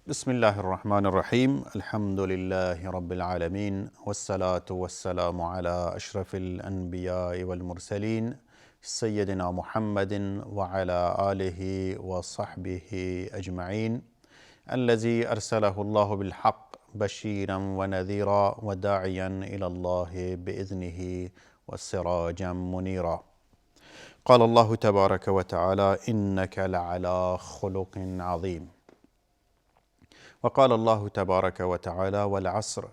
بسم الله الرحمن الرحیم. الحمد لله رب العالمین والصلاة والسلام على اشرف الانبیاء والمرسلین سیدنا محمد وعلى آله وصحبه اجمعین الذي ارسله الله بالحق بشيرا ونذيرا وداعيا الى الله باذنه وسراجا منيرا. قال الله تبارك وتعالى انك لعلى خلق عظيم. وقال الله تبارك وتعالى والعصر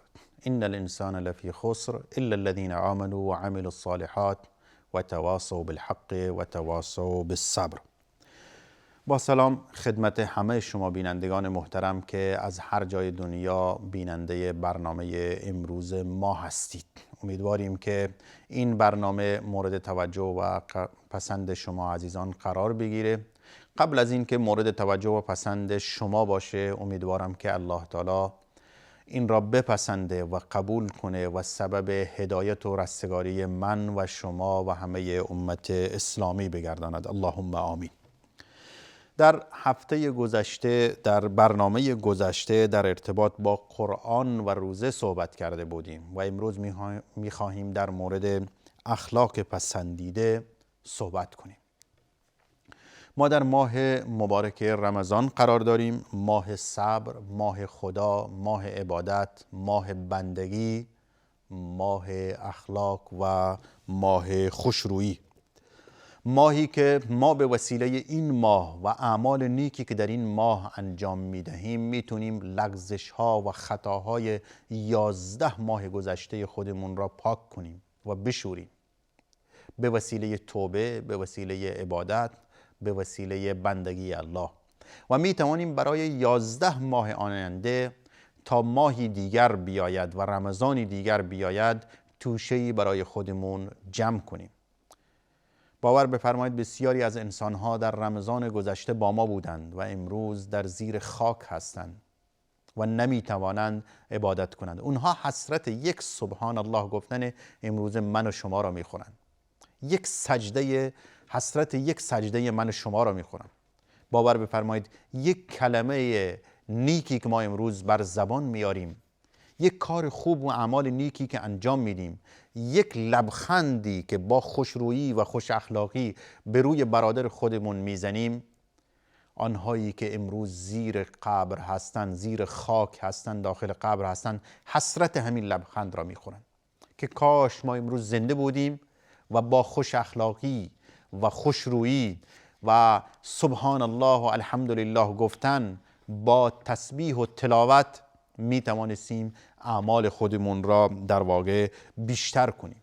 إن الإنسان لفي خسر إلا الذين آمنوا وعملوا الصالحات وتواصوا بالحق وتواصوا بالصبر. با سلام خدمت همه شما بینندگان محترم که از هر جای دنیا بیننده برنامه امروز ما هستید. امیدواریم که این برنامه مورد توجه و پسند شما عزیزان قرار بگیره. قبل از این که مورد توجه و پسند شما باشه، امیدوارم که الله تعالی این را بپسنده و قبول کنه و سبب هدایت و رستگاری من و شما و همه امت اسلامی بگرداند. اللهم آمین. در هفته گذشته، در برنامه گذشته در ارتباط با قرآن و روزه صحبت کرده بودیم و امروز میخواهیم در مورد اخلاق پسندیده صحبت کنیم. ما در ماه مبارک رمضان قرار داریم، ماه صبر، ماه خدا، ماه عبادت، ماه بندگی، ماه اخلاق و ماه خوشرویی. ماهی که ما به وسیله این ماه و اعمال نیکی که در این ماه انجام میدهیم میتونیم لغزش ها و خطاهای 11 ماه گذشته خودمون را پاک کنیم و بشوریم به وسیله توبه، به وسیله عبادت، به وسیله بندگی الله. و می توانیم برای 11 ماه آینده تا ماهی دیگر بیاید و رمضانی دیگر بیاید توشه‌ای برای خودمون جمع کنیم. باور بفرمایید بسیاری از انسانها در رمضان گذشته با ما بودند و امروز در زیر خاک هستند و نمی توانند عبادت کنند. اونها حسرت یک سبحان الله گفتن امروز من و شما را می خورند. یک سجده، حسرت یک سجده من و شما را میخورم. باور بفرمایید یک کلمه نیکی که ما امروز بر زبان میاریم، یک کار خوب و اعمال نیکی که انجام میدیم، یک لبخندی که با خوشرویی و خوش اخلاقی به روی برادر خودمون میزنیم، آنهایی که امروز زیر قبر هستند، زیر خاک هستند، داخل قبر هستند، حسرت همین لبخند را میخورند که کاش ما امروز زنده بودیم و با خوش اخلاقی و خوشرویی و سبحان الله و الحمدلله گفتن با تسبیح و تلاوت می توانستیم اعمال خودمون را در واقع بیشتر کنیم.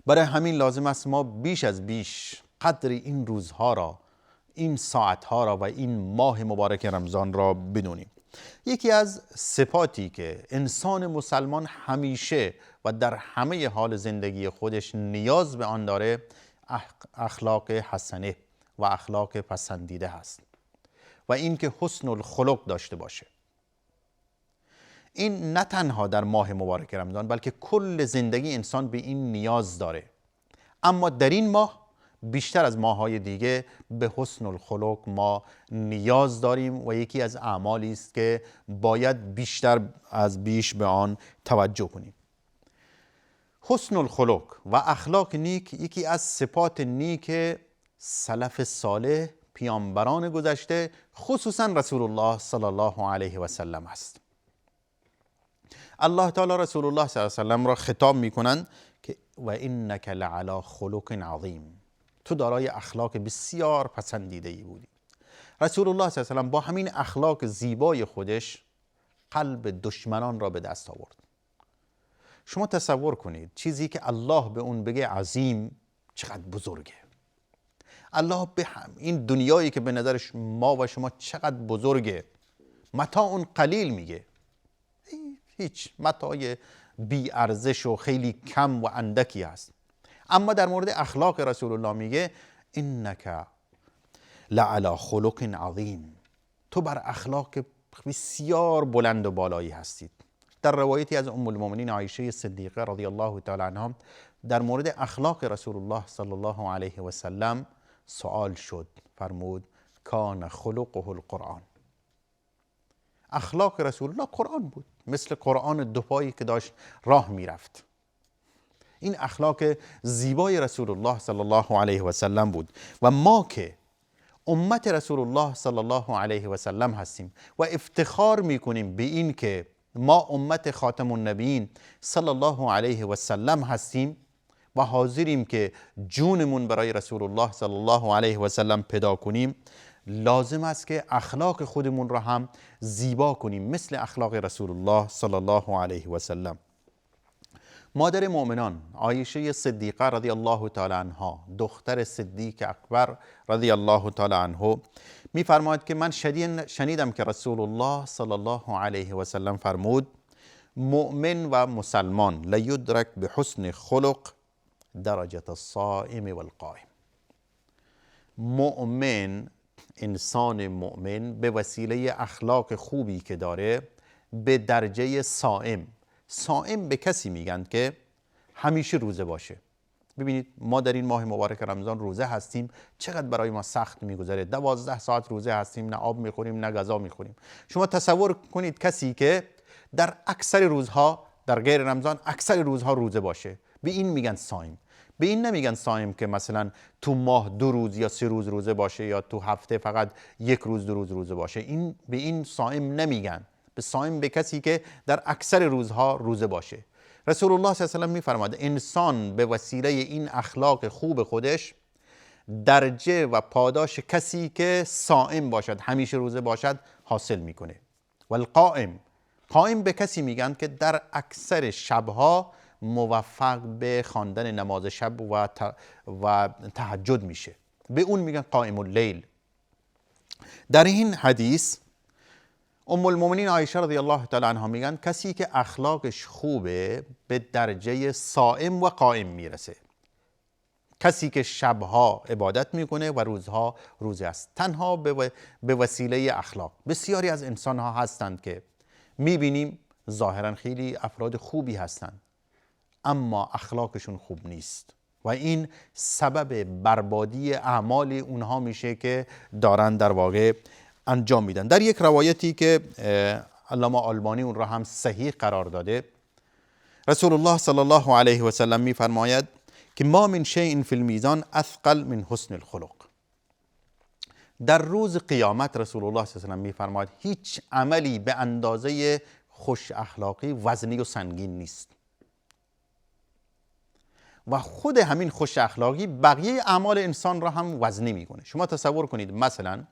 برای همین لازم است ما بیش از بیش قدر این روزها را، این ساعتها را و این ماه مبارک رمضان را بدونیم. یکی از صفاتی که انسان مسلمان همیشه و در همه حال زندگی خودش نیاز به آن داره اخلاق حسنه و اخلاق پسندیده هست و این که حسن الخلق داشته باشه. این نه تنها در ماه مبارک رمضان بلکه کل زندگی انسان به این نیاز داره، اما در این ماه بیشتر از ماه‌های دیگه به حسن الخلق ما نیاز داریم و یکی از اعمالی است که باید بیشتر از بیش به آن توجه کنیم. حسن الخلق و اخلاق نیک یکی از صفات نیک سلف صالح، پیامبران گذشته، خصوصا رسول الله صلی الله علیه و سلم است. الله تعالی رسول الله صلی الله علیه و سلم را خطاب میکنند که و انک لعلی خلق عظیم، تو دارای اخلاق بسیار پسندیده ای بودی. رسول الله صلی الله علیه و سلم با همین اخلاق زیبای خودش قلب دشمنان را به دست آورد. شما تصور کنید چیزی که الله به اون بگه عظیم چقدر بزرگه. الله به این دنیایی که به نظرش ما و شما چقدر بزرگه، متاع قلیل میگه، هیچ متاع بی ارزش و خیلی کم و اندکی هست. اما در مورد اخلاق رسول الله میگه انک لعلی خلق عظیم، تو بر اخلاق بسیار بلند و بالایی هستید. در روایتی از ام المؤمنین عایشه صدیقه رضی الله تعالی عنها در مورد اخلاق رسول الله صلی الله علیه و سلم سوال شد، فرمود کان خلقه القرآن. اخلاق رسول الله قرآن بود، مثل قرآن دوپایی که داشت راه میرفت. این اخلاق زیبای رسول الله صلی الله علیه و سلم بود و ما که امت رسول الله صلی الله علیه و سلم هستیم و افتخار میکنیم به این که ما امت خاتم النبیین صلی الله علیه و سلم هستیم و حاضریم که جونمون برای رسول الله صلی الله علیه و سلم فدا کنیم، لازم است که اخلاق خودمون را هم زیبا کنیم مثل اخلاق رسول الله صلی الله علیه و سلم. مادر مؤمنان عایشه صدیقه رضی الله تعالی عنها، دختر صدیق اکبر رضی الله تعالی عنه، می‌فرماید که من شنیدم که رسول الله صلی الله علیه و سلم فرمود: مؤمن و مسلمان لیدرک بحسن خلق درجه الصائم والقائم. مؤمن، انسان مؤمن، به وسیله اخلاق خوبی که داره به درجه صائم. صائم به کسی میگن که همیشه روزه باشه. ببینید ما در این ماه مبارک رمضان روزه هستیم، چقدر برای ما سخت میگذره. 12 ساعت روزه هستیم، نه آب میخوریم نه غذا میخوریم. شما تصور کنید کسی که در اکثر روزها در غیر رمضان اکثر روزها روزه باشه، به این میگن صائم. به این نمیگن صائم که مثلا تو ماه 2 روز یا 3 روز روزه باشه یا تو هفته فقط 1 روز 2 روز روزه باشه. به این صائم نمیگن. به صائم به کسی که در اکثر روزها روزه باشه. رسول الله صلی الله علیه و سلم میفرماد انسان به وسیله این اخلاق خوب خودش درجه و پاداش کسی که صائم باشد، همیشه روزه باشد، حاصل میکنه. و القائم، قائم به کسی میگن که در اکثر شبها موفق به خواندن نماز شب و تهجد میشه، به اون میگن قائم اللیل. در این حدیث ام المؤمنین عایشه رضی الله تعالی عنها میگن کسی که اخلاقش خوبه به درجه صائم و قائم میرسه. کسی که شبها عبادت میکنه و روزها روزه است، تنها به وسیله اخلاق. بسیاری از انسان ها هستند که میبینیم ظاهرا خیلی افراد خوبی هستند اما اخلاقشون خوب نیست و این سبب بربادی اعمال اونها میشه که دارن در واقع انجام میدن. در یک روایتی که علامه آلبانی اون را هم صحیح قرار داده، رسول الله صلی الله علیه و سلم میفرماید که ما من شیء فی المیزان اثقل من حسن الخلق. در روز قیامت رسول الله صلی الله علیه و سلم میفرماید هیچ عملی به اندازه خوش اخلاقی وزنی و سنگین نیست و خود همین خوش اخلاقی بقیه اعمال انسان را هم وزنی میکنه. شما تصور کنید مثلا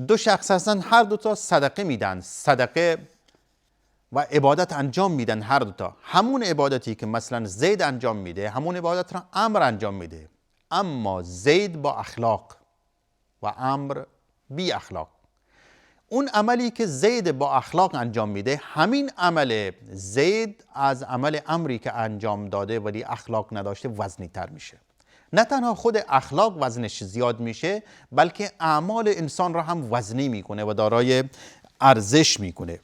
2 شخص هستن، هر دوتا صدقه میدن، صدقه و عبادت انجام میدن، هر دوتا همون عبادتی که مثلا زید انجام میده همون عبادت را عمرو انجام میده، اما زید با اخلاق و عمرو بی اخلاق. اون عملی که زید با اخلاق انجام میده، همین عمل زید از عمل عمری که انجام داده ولی اخلاق نداشته وزنی تر میشه. نه تنها خود اخلاق وزنش زیاد میشه بلکه اعمال انسان را هم وزنی میکنه و دارای ارزش میکنه.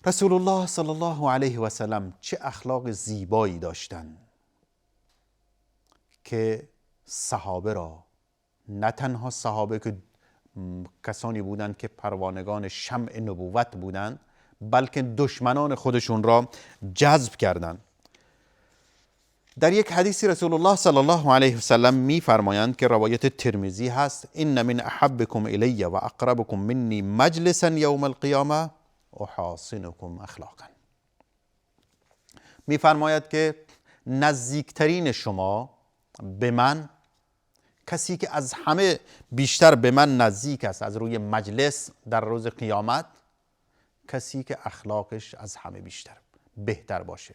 رسول الله صلی الله علیه و سلم چه اخلاق زیبایی داشتن که صحابه را، نه تنها صحابه که کسانی بودند که پروانگان شمع نبوت بودند، بلکه دشمنان خودشون را جذب کردند. در یک حدیثی رسول الله صلی الله علیه و سلم می‌فرمایند که روایت ترمذی هست: ان من احبکم الی و اقربکم منی مجلسا یوم القیامه احاسنکم اخلاقا. می‌فرماید که نزدیکترین شما به من، کسی که از همه بیشتر به من نزدیک است از روی مجلس در روز قیامت، کسی که اخلاقش از همه بیشتر بهتر باشه.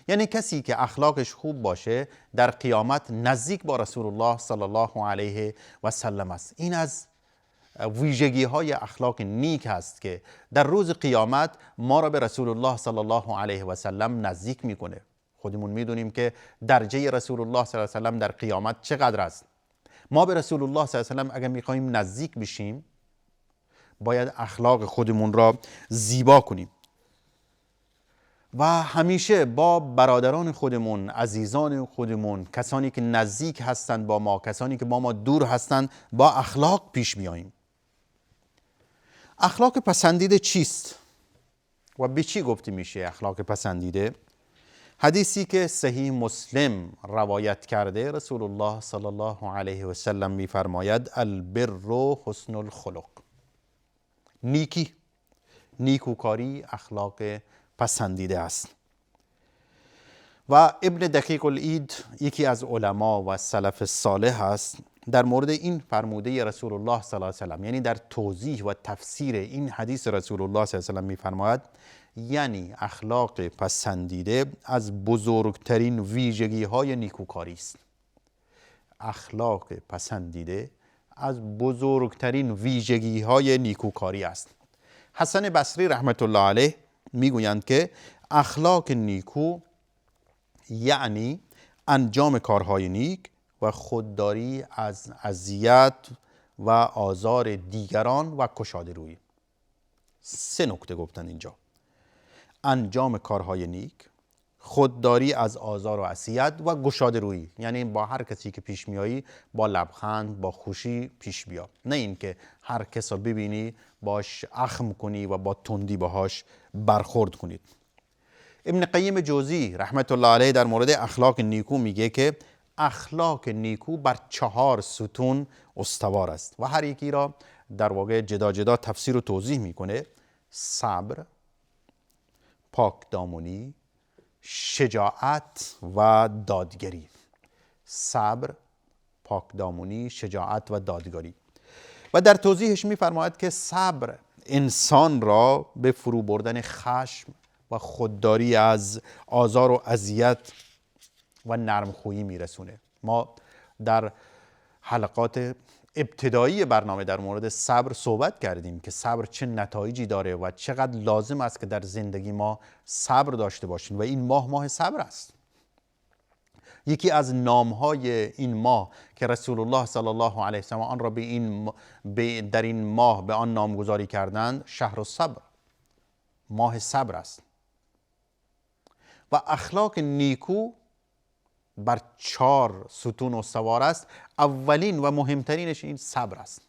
یعنی کسی که اخلاقش خوب باشه در قیامت نزدیک با رسول الله صلی الله علیه و سلم است. این از ویژگی های اخلاق نیک است که در روز قیامت ما را به رسول الله صلی الله علیه و سلم نزدیک میکنه. خودمون میدونیم که درجه رسول الله صلی الله علیه و سلم در قیامت چقدر است. ما به رسول الله صلی الله علیه و سلم اگر میخوایم نزدیک بشیم باید اخلاق خودمون را زیبا کنیم و همیشه با برادران خودمون، عزیزان خودمون، کسانی که نزدیک هستند با ما، کسانی که با ما دور هستند، با اخلاق پیش بیاییم. اخلاق پسندیده چیست و به چی گفته میشه اخلاق پسندیده؟ حدیثی که صحیح مسلم روایت کرده، رسول الله صلی الله علیه و سلم میفرماید البر حسن الخلق. نیکی، نیکوکاری اخلاق پسندیده است. و ابن دقیق العید یکی از علما و سلف صالح است، در مورد این فرموده رسول الله صلی الله علیه و سلم، یعنی در توضیح و تفسیر این حدیث رسول الله صلی الله علیه و سلم میفرماید یعنی اخلاق پسندیده از بزرگترین ویژگی های نیکوکاری است. اخلاق پسندیده از بزرگترین ویژگی های نیکوکاری است. حسن بصری رحمت الله علیه میگویند که اخلاق نیکو یعنی انجام کارهای نیک و خودداری از اذیت و آزار دیگران و گشاده رویی. 3 نکته گفتن اینجا: انجام کارهای نیک، خودداری از آزار و اذیت و گشاده رویی، یعنی با هر کسی که پیش میایی با لبخند، با خوشی پیش بیا، نه اینکه هر کس رو ببینی باش اخم کنی و با تندی باهاش برخورد کنید. ابن قیم جوزی رحمت الله علیه در مورد اخلاق نیکو میگه که اخلاق نیکو بر 4 ستون استوار است و هر یکی را در واقع جدا جدا تفسیر و توضیح میکنه: صبر، پاکدامنی، شجاعت و دادگری. صبر، پاکدامنی، شجاعت و دادگری. و در توضیحش میفرماید که صبر انسان را به فرو بردن خشم و خودداری از آزار و اذیت و نرمخویی میرسونه. ما در حلقات ابتدایی برنامه در مورد صبر صحبت کردیم که صبر چه نتایجی داره و چقدر لازم است که در زندگی ما صبر داشته باشیم و این ماه صبر است. یکی از نامهای این ماه که رسول الله صلی الله علیه و سلم آن را در این ماه به آن نامگذاری کردند، شهر الصبر، ماه صبر است. و اخلاق نیکو بر 4 ستون استوار است. اولین و مهمترینش این صبر است.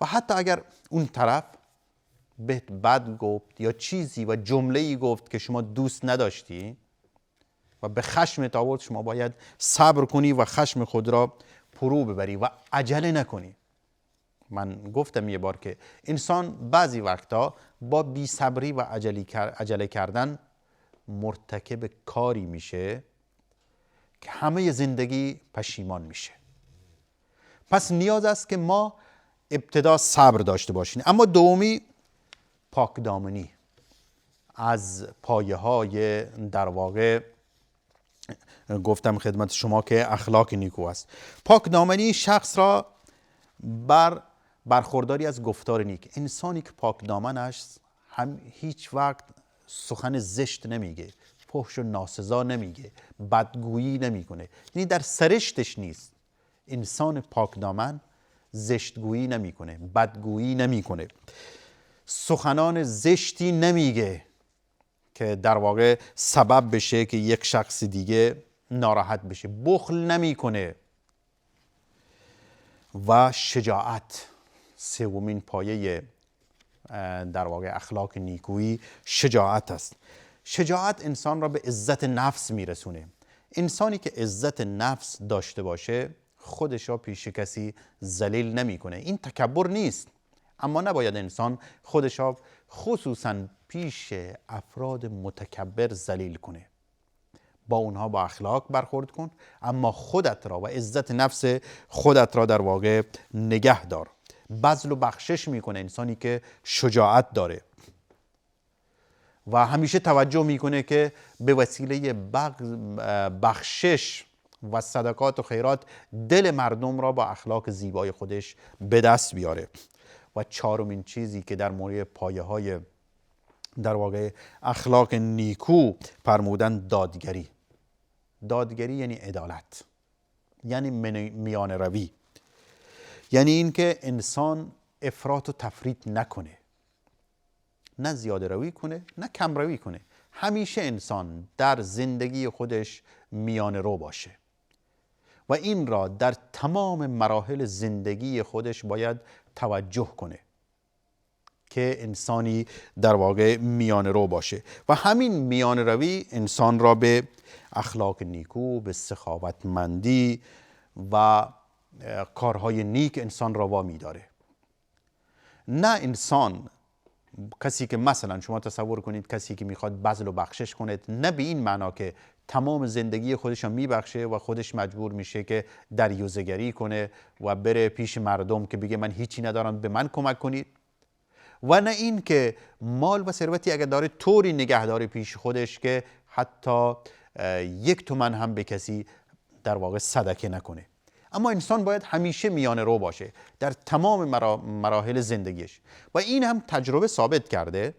و حتی اگر اون طرف بهت بد گفت یا چیزی و جمله‌ای گفت که شما دوست نداشتی و به خشمت آورد، شما باید صبر کنی و خشم خود را فرو ببری و عجله نکنی. من گفتم یه بار که انسان بعضی وقتا با بی‌صبری و عجله کردن مرتکب کاری میشه که همه زندگی پشیمان میشه. پس نیاز است که ما ابتدا صبر داشته باشیم. اما دومی پاکدامنی از پایه های در واقع گفتم خدمت شما که اخلاق نیکو است. پاکدامنی شخص را برخورداری از گفتار نیک. انسانی که پاکدامن است هم هیچ وقت سخن زشت نمیگه، فحش و ناسزا نمیگه، بدگویی نمیکنه، یعنی در سرشتش نیست. انسان پاکدامن زشتگویی نمیکنه، بدگویی نمیکنه، سخنان زشتی نمیگه که در واقع سبب بشه که یک شخص دیگه ناراحت بشه، بخل نمیکنه. و شجاعت، سومین پایه در واقع اخلاق نیکویی شجاعت است. شجاعت انسان را به عزت نفس میرسونه. انسانی که عزت نفس داشته باشه خودش را پیش کسی ذلیل نمیکنه. این تکبر نیست، اما نباید انسان خودش را خصوصا پیش افراد متکبر ذلیل کنه. با اونها با اخلاق برخورد کن، اما خودت را و عزت نفس خودت را در واقع نگه دار. بذل و بخشش میکنه انسانی که شجاعت داره و همیشه توجه میکنه که به وسیله بخشش و صدقات و خیرات دل مردم را با اخلاق زیبای خودش به دست بیاره. و 4مین چیزی که در مورد پایه های در واقع اخلاق نیکو فرمودن دادگری. دادگری یعنی عدالت، یعنی میان روی، یعنی اینکه انسان افراط و تفریط نکنه، نه زیاده روی کنه نه کم روی کنه. همیشه انسان در زندگی خودش میان رو باشه و این را در تمام مراحل زندگی خودش باید توجه کنه. که انسانی در واقع میان رو باشه و همین میان روی انسان را به اخلاق نیکو، به سخاوتمندی و کارهای نیک انسان را وامی داره. نه انسان، کسی که مثلا شما تصور کنید کسی که میخواد بذل و بخشش کنه، نه به این معنا که تمام زندگی خودش رو میبخشه و خودش مجبور میشه که دریوزه‌گری کنه و بره پیش مردم که بگه من هیچی ندارم به من کمک کنید، و نه این که مال و ثروتی اگر داره طوری نگه داره پیش خودش که حتی 1 تومن هم به کسی در واقع صدقه نکنه. اما انسان باید همیشه میانه رو باشه در تمام مراحل زندگیش و این هم تجربه ثابت کرده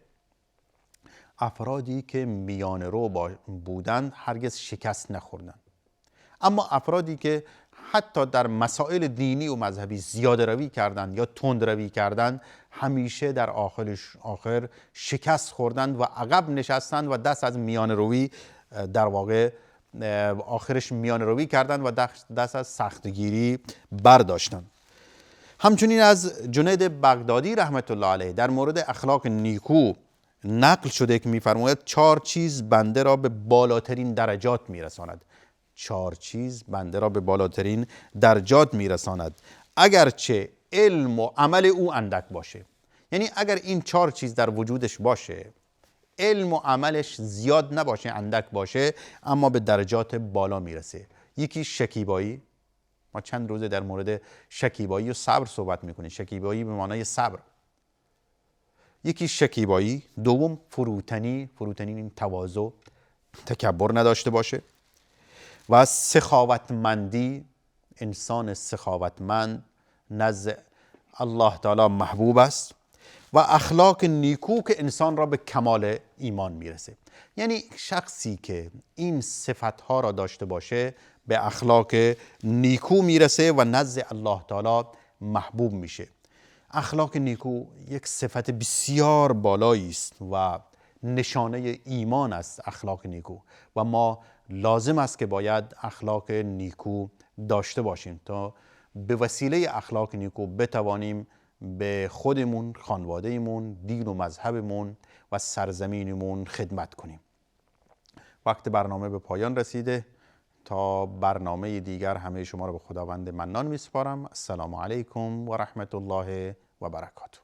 افرادی که میانه رو بودن هرگز شکست نخوردن. اما افرادی که حتی در مسائل دینی و مذهبی زیاده روی کردن یا تند روی کردن همیشه در آخر شکست خوردند و عقب نشستند و دست از میانه روی در واقع آخرش میانه روی کردند و دست از سختگیری برداشتند. همچنین از جنید بغدادی رحمت الله علیه در مورد اخلاق نیکو نقل شده که می‌فرماید 4 چیز بنده را به بالاترین درجات میرساند. 4 چیز بنده را به بالاترین درجات میرساند اگرچه علم و عمل او اندک باشه. یعنی اگر این 4 چیز در وجودش باشه، علم و عملش زیاد نباشه، اندک باشه، اما به درجات بالا میرسه. یکی شکیبایی، ما چند روزه در مورد شکیبایی و صبر صحبت میکنیم. شکیبایی به معنای صبر. یکی شکیبایی. دوم فروتنی این تواضع، تکبر نداشته باشه. و سخاوتمندی، انسان سخاوتمند نزد الله تعالی محبوب است. و اخلاق نیکو که انسان را به کمال ایمان میرسه. یعنی شخصی که این صفتها را داشته باشه به اخلاق نیکو میرسه و نزد الله تعالی محبوب میشه. اخلاق نیکو یک صفت بسیار بالایی است و نشانه ایمان است اخلاق نیکو و ما لازم است که باید اخلاق نیکو داشته باشیم تا به وسیله اخلاق نیکو بتوانیم به خودمون، خانوادهمون، دین و مذهبمون و سرزمینمون خدمت کنیم. وقت برنامه به پایان رسیده. تا برنامه دیگر همه شما را به خداوند منان میسپارم. السلام علیکم و رحمت الله و برکاته.